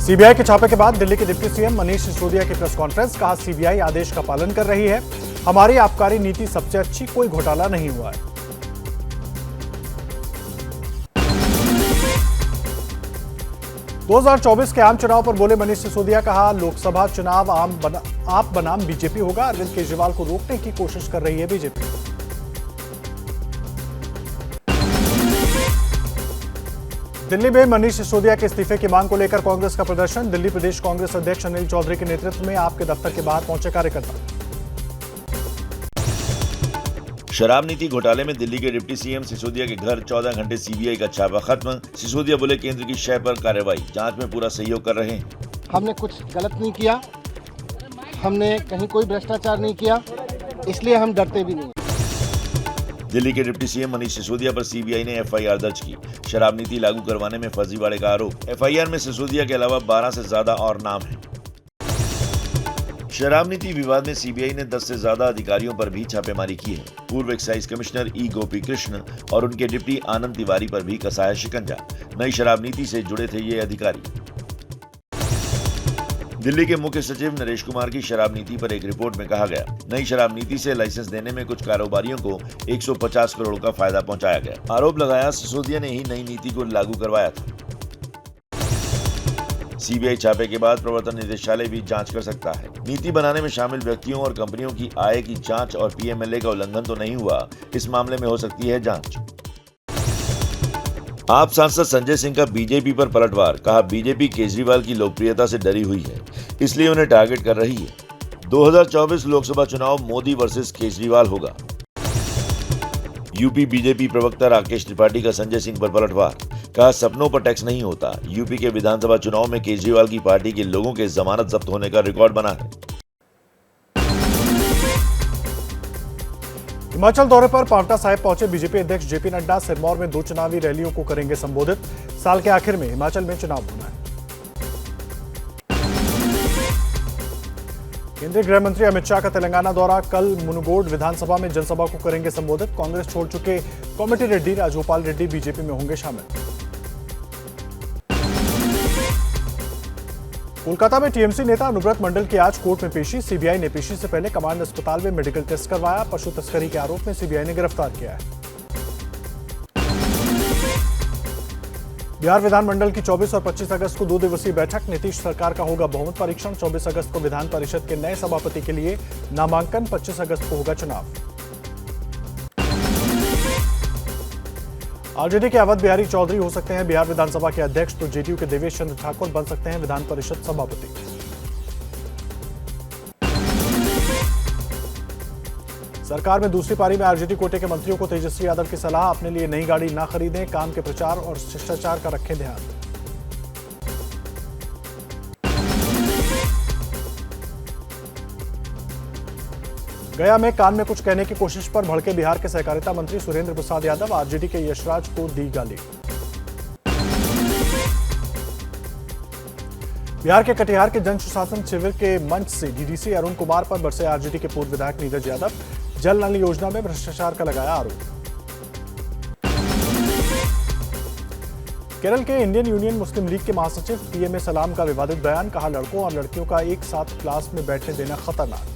CBI के छापे के बाद दिल्ली के डिप्टी सीएम मनीष सिसोदिया की प्रेस कॉन्फ्रेंस। कहा, सीबीआई आदेश का पालन कर रही है। हमारी आबकारी नीति सबसे अच्छी, कोई घोटाला नहीं हुआ है। दो 2024 के आम चुनाव पर बोले मनीष सिसोदिया। कहा, लोकसभा चुनाव आप बनाम बीजेपी होगा। अरविंद केजरीवाल को रोकने की कोशिश कर रही है बीजेपी। दिल्ली में मनीष सिसोदिया के इस्तीफे की मांग को लेकर कांग्रेस का प्रदर्शन। दिल्ली प्रदेश कांग्रेस अध्यक्ष अनिल चौधरी के नेतृत्व में आपके दफ्तर के बाहर पहुंचे कार्यकर्ता। शराब नीति घोटाले में दिल्ली के डिप्टी सीएम सिसोदिया के घर 14 घंटे सीबीआई का छापा खत्म। सिसोदिया बोले, केंद्र की शय पर कार्रवाई, जांच में पूरा सहयोग कर रहे हैं। हमने कुछ गलत नहीं किया, हमने कहीं कोई भ्रष्टाचार नहीं किया, इसलिए हम डरते भी नहीं। दिल्ली के डिप्टी सीएम मनीष सिसोदिया पर सीबीआई ने एफआईआर दर्ज की। शराब नीति लागू करवाने में फर्जीवाड़े का आरोप। एफआईआर में सिसोदिया के अलावा 12 से ज्यादा और नाम हैं। शराब नीति विवाद में सीबीआई ने 10 से ज्यादा अधिकारियों पर भी छापेमारी की है। पूर्व एक्साइज कमिश्नर ई गोपी कृष्ण और उनके डिप्टी आनंद तिवारी पर भी कसा है शिकंजा। नई शराब नीति से जुड़े थे ये अधिकारी। दिल्ली के मुख्य सचिव नरेश कुमार की शराब नीति पर एक रिपोर्ट में कहा गया, नई शराब नीति से लाइसेंस देने में कुछ कारोबारियों को 150 करोड़ का फायदा पहुंचाया गया। आरोप लगाया, सिसोदिया ने ही नई नीति को लागू करवाया था। सीबीआई छापे के बाद प्रवर्तन निदेशालय भी जांच कर सकता है। नीति बनाने में शामिल व्यक्तियों और कंपनियों की आय की जांच और पीएमएलए का उल्लंघन तो नहीं हुआ, इस मामले में हो सकती है जांच। आप सांसद संजय सिंह का बीजेपी पर पलटवार। कहा, बीजेपी केजरीवाल की लोकप्रियता से डरी हुई है, इसलिए उन्हें टारगेट कर रही है। 2024 लोकसभा चुनाव मोदी वर्सेस केजरीवाल होगा। यूपी बीजेपी प्रवक्ता राकेश त्रिपाठी का संजय सिंह पर पलटवार। कहा, सपनों पर टैक्स नहीं होता। यूपी के विधानसभा चुनाव में केजरीवाल की पार्टी के लोगों के जमानत जब्त होने का रिकॉर्ड बना है। हिमाचल दौरे पर पांवटा साहिब पहुंचे बीजेपी अध्यक्ष जेपी नड्डा। सिरमौर में 2 चुनावी रैलियों को करेंगे संबोधित। साल के आखिर में हिमाचल में चुनाव होना है। केंद्रीय गृह मंत्री अमित शाह का तेलंगाना दौरा। कल मुनुगोड विधानसभा में जनसभा को करेंगे संबोधित। कांग्रेस छोड़ चुके कोमटी रेड्डी राजगोपाल रेड्डी बीजेपी में होंगे शामिल। कोलकाता में टीएमसी नेता अनुव्रत मंडल की आज कोर्ट में पेशी। सीबीआई ने पेशी से पहले कमांड अस्पताल में मेडिकल टेस्ट करवाया। पशु तस्करी के आरोप में सीबीआई ने गिरफ्तार किया है। बिहार विधानमंडल की 24 और 25 अगस्त को 2 दिवसीय बैठक। नीतीश सरकार का होगा बहुमत परीक्षण। 24 अगस्त को विधान परिषद के नए सभापति के लिए नामांकन। 25 अगस्त को होगा चुनाव। आरजेडी के अवध बिहारी चौधरी हो सकते हैं बिहार विधानसभा के अध्यक्ष, तो जेडीयू के देवेश चंद्र ठाकुर बन सकते हैं विधान परिषद सभापति। सरकार में दूसरी पारी में आरजेडी कोटे के मंत्रियों को तेजस्वी यादव की सलाह, अपने लिए नई गाड़ी ना खरीदें, काम के प्रचार और शिष्टाचार का रखें ध्यान। गया में कान में कुछ कहने की कोशिश पर भड़के बिहार के सहकारिता मंत्री सुरेंद्र प्रसाद यादव। आरजेडी के यशराज को दी गाली। बिहार के कटिहार के जन सुशासन शिविर के मंच से डीडीसी अरुण कुमार पर बरसे आरजेडी के पूर्व विधायक नीरज यादव। जल नल योजना में भ्रष्टाचार का लगाया आरोप। केरल के इंडियन यूनियन मुस्लिम लीग के महासचिव पीएमए सलाम का विवादित बयान। कहा, लड़कों और लड़कियों का एक साथ क्लास में बैठने देना खतरनाक।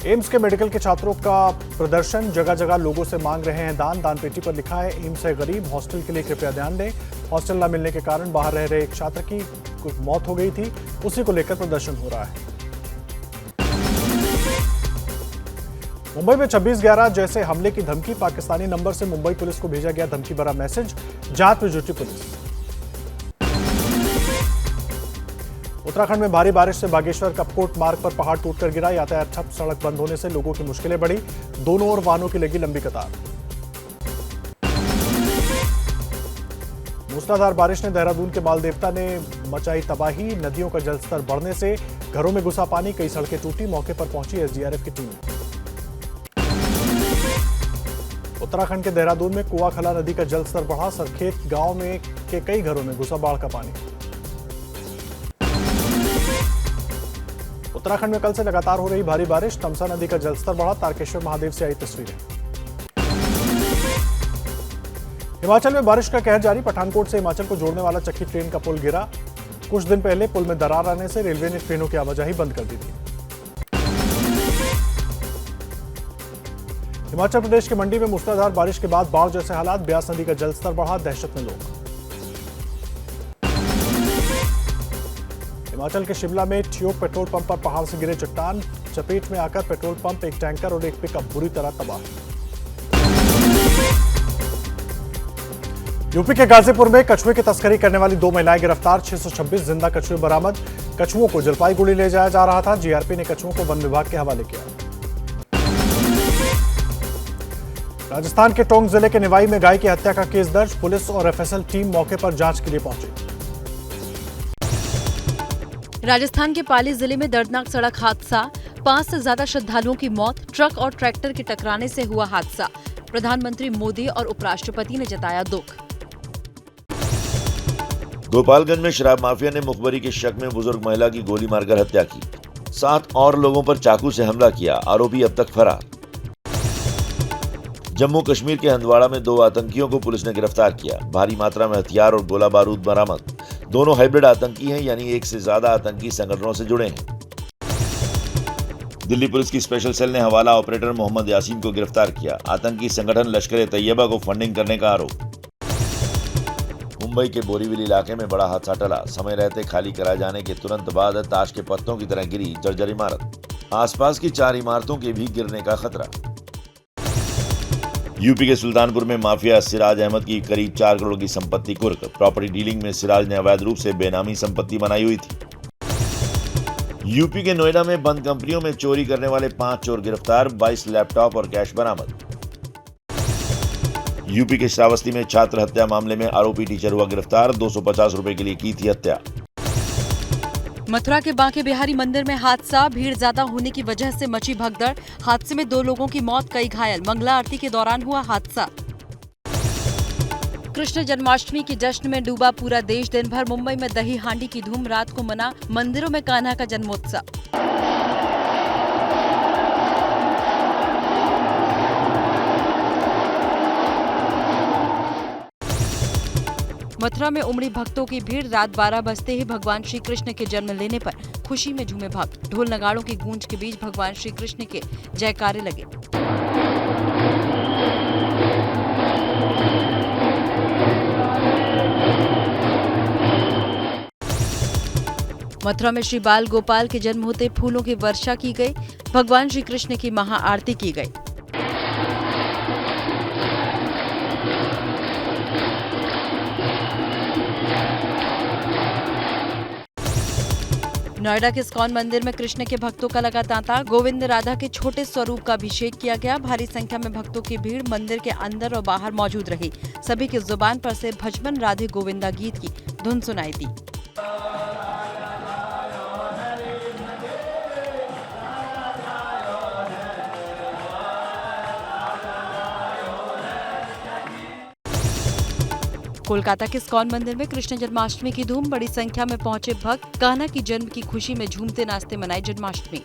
एम्स के मेडिकल के छात्रों का प्रदर्शन। जगह जगह लोगों से मांग रहे हैं दान। दान पेटी पर लिखा है, एम्स है गरीब, हॉस्टल के लिए कृपया ध्यान दें। हॉस्टल न मिलने के कारण बाहर रह रहे एक छात्र की मौत हो गई थी, उसी को लेकर प्रदर्शन हो रहा है। मुंबई में 26/11 जैसे हमले की धमकी। पाकिस्तानी नंबर से मुंबई पुलिस को भेजा गया धमकी भरा मैसेज। जांच में जुटी पुलिस। उत्तराखंड में भारी बारिश से बागेश्वर कपकोट मार्ग पर पहाड़ टूटकर गिरा। यातायात ठप, सड़क बंद होने से लोगों की मुश्किलें बढ़ी। दोनों ओर वाहनों की लगी लंबी कतार। मूसलाधार बारिश ने देहरादून के बाल देवता ने मचाई तबाही। नदियों का जलस्तर बढ़ने से घरों में घुसा पानी, कई सड़कें टूटी। मौके पर पहुंची एसडीआरएफ की टीम। उत्तराखंड के देहरादून में कुआखला नदी का जलस्तर बढ़ा। सरखेत गांव में के कई घरों में घुसा बाढ़ का पानी। उत्तराखंड में कल से लगातार हो रही भारी बारिश। तमसा नदी का जलस्तर बढ़ा। तारकेश्वर महादेव से आई तस्वीरें। हिमाचल में बारिश का कहर जारी। पठानकोट से हिमाचल को जोड़ने वाला चक्की ट्रेन का पुल गिरा। कुछ दिन पहले पुल में दरार आने से रेलवे ने ट्रेनों की आवाजाही बंद कर दी थी। हिमाचल प्रदेश के मंडी में मूसलाधार बारिश के बाद बाढ़ जैसे हालात। ब्यास नदी का जलस्तर बढ़ा, दहशत में लोग। हिमाचल के शिमला में ठियोग पेट्रोल पंप पर पहाड़ से गिरे चट्टान। चपेट में आकर पेट्रोल पंप, एक टैंकर और एक पिकअप बुरी तरह तबाह। यूपी के गाजीपुर में कछुए की तस्करी करने वाली 2 महिलाएं गिरफ्तार। 626 जिंदा कछुए बरामद। कछुओं को जलपाईगुड़ी ले जाया जा रहा था। जीआरपी ने कछुओं को वन विभाग के हवाले किया। राजस्थान के टोंक जिले के निवाई में गाय की हत्या का केस दर्ज। पुलिस और एफएसएल टीम मौके पर जांच के लिए पहुंची। राजस्थान के पाली जिले में दर्दनाक सड़क हादसा। 5 से ज्यादा श्रद्धालुओं की मौत। ट्रक और ट्रैक्टर के टकराने से हुआ हादसा। प्रधानमंत्री मोदी और उपराष्ट्रपति ने जताया दुख। गोपालगंज में शराब माफिया ने मुखबरी के शक में बुजुर्ग महिला की गोली मारकर हत्या की। 7 और लोगों पर चाकू से हमला किया। आरोपी अब तक फरार। जम्मू कश्मीर के हंदवाड़ा में 2 आतंकियों को पुलिस ने गिरफ्तार किया। भारी मात्रा में हथियार और गोला बारूद बरामद। दोनों हाइब्रिड आतंकी हैं, यानी एक से ज्यादा आतंकी संगठनों से जुड़े हैं। दिल्ली पुलिस की स्पेशल सेल ने हवाला ऑपरेटर मोहम्मद यासीन को गिरफ्तार किया। आतंकी संगठन लश्कर-ए-तैयबा को फंडिंग करने का आरोप। मुंबई के बोरीवली इलाके में बड़ा हादसा टला। समय रहते खाली कराए जाने के तुरंत बाद ताश के पत्तों की तरह गिरी जर्जर इमारत। आसपास की 4 इमारतों के भी गिरने का खतरा। यूपी के सुल्तानपुर में माफिया सिराज अहमद की करीब 4 करोड़ की संपत्ति कुर्क। प्रॉपर्टी डीलिंग में सिराज ने अवैध रूप से बेनामी संपत्ति बनाई हुई थी। यूपी के नोएडा में बंद कंपनियों में चोरी करने वाले 5 चोर गिरफ्तार। 22 लैपटॉप और कैश बरामद। यूपी के श्रावस्ती में छात्र हत्या मामले में आरोपी टीचर हुआ गिरफ्तार। 250 रुपए के लिए की थी हत्या। मथुरा के बांके बिहारी मंदिर में हादसा। भीड़ ज्यादा होने की वजह से मची भगदड़। हादसे में 2 लोगों की मौत, कई घायल। मंगला आरती के दौरान हुआ हादसा। कृष्ण जन्माष्टमी की जश्न में डूबा पूरा देश। दिन भर मुंबई में दही हांडी की धूम। रात को मना मंदिरों में कान्हा का जन्मोत्सव। मथुरा में उमड़ी भक्तों की भीड़। रात 12 बजते ही भगवान श्री कृष्ण के जन्म लेने पर खुशी में झूमे भक्त। ढोल नगाड़ों की गूंज के बीच भगवान श्री कृष्ण के जयकारे लगे। मथुरा में श्री बाल गोपाल के जन्म होते फूलों की वर्षा की गई। भगवान श्री कृष्ण की महाआरती की गई। नोएडा के इस्कॉन मंदिर में कृष्ण के भक्तों का लगा तांता। गोविंद राधा के छोटे स्वरूप का अभिषेक किया गया। भारी संख्या में भक्तों की भीड़ मंदिर के अंदर और बाहर मौजूद रही। सभी की जुबान पर से भजमन राधे गोविंदा गीत की धुन सुनाई दी। कोलकाता के इस्कॉन मंदिर में कृष्ण जन्माष्टमी की धूम। बड़ी संख्या में पहुंचे भक्त। कान्हा की जन्म की खुशी में झूमते नाचते मनाई जन्माष्टमी।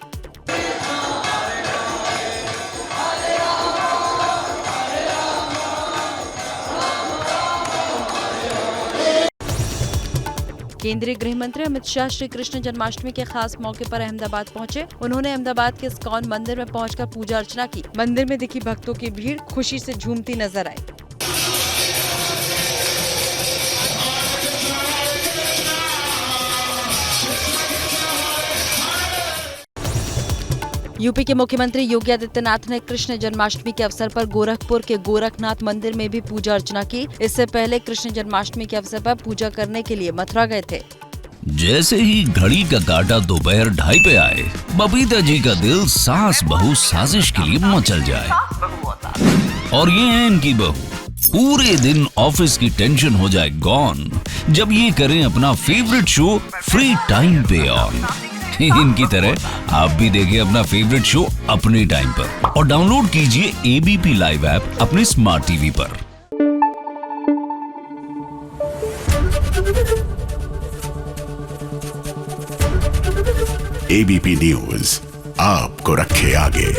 केंद्रीय गृह मंत्री अमित शाह श्री कृष्ण जन्माष्टमी के खास मौके पर अहमदाबाद पहुंचे। उन्होंने अहमदाबाद के इस्कॉन मंदिर में पहुंचकर पूजा अर्चना की। मंदिर में दिखी भक्तों की भीड़ खुशी से झूमती नजर आई। यूपी के मुख्यमंत्री योगी आदित्यनाथ ने कृष्ण जन्माष्टमी के अवसर पर गोरखपुर के गोरखनाथ मंदिर में भी पूजा अर्चना की। इससे पहले कृष्ण जन्माष्टमी के अवसर पर पूजा करने के लिए मथुरा गए थे। जैसे ही घड़ी का काटा दोपहर 2:30 पे आए, बबीता जी का दिल सास बहू साजिश के लिए मचल जाए। और ये है इनकी बहू। पूरे दिन ऑफिस की टेंशन हो जाए गॉन जब ये करें अपना फेवरेट शो फ्री टाइम पे ऑन। इनकी तरह आप भी देखिए अपना फेवरेट शो अपने टाइम पर और डाउनलोड कीजिए एबीपी लाइव ऐप अपने स्मार्ट टीवी पर। एबीपी न्यूज आपको रखे आगे।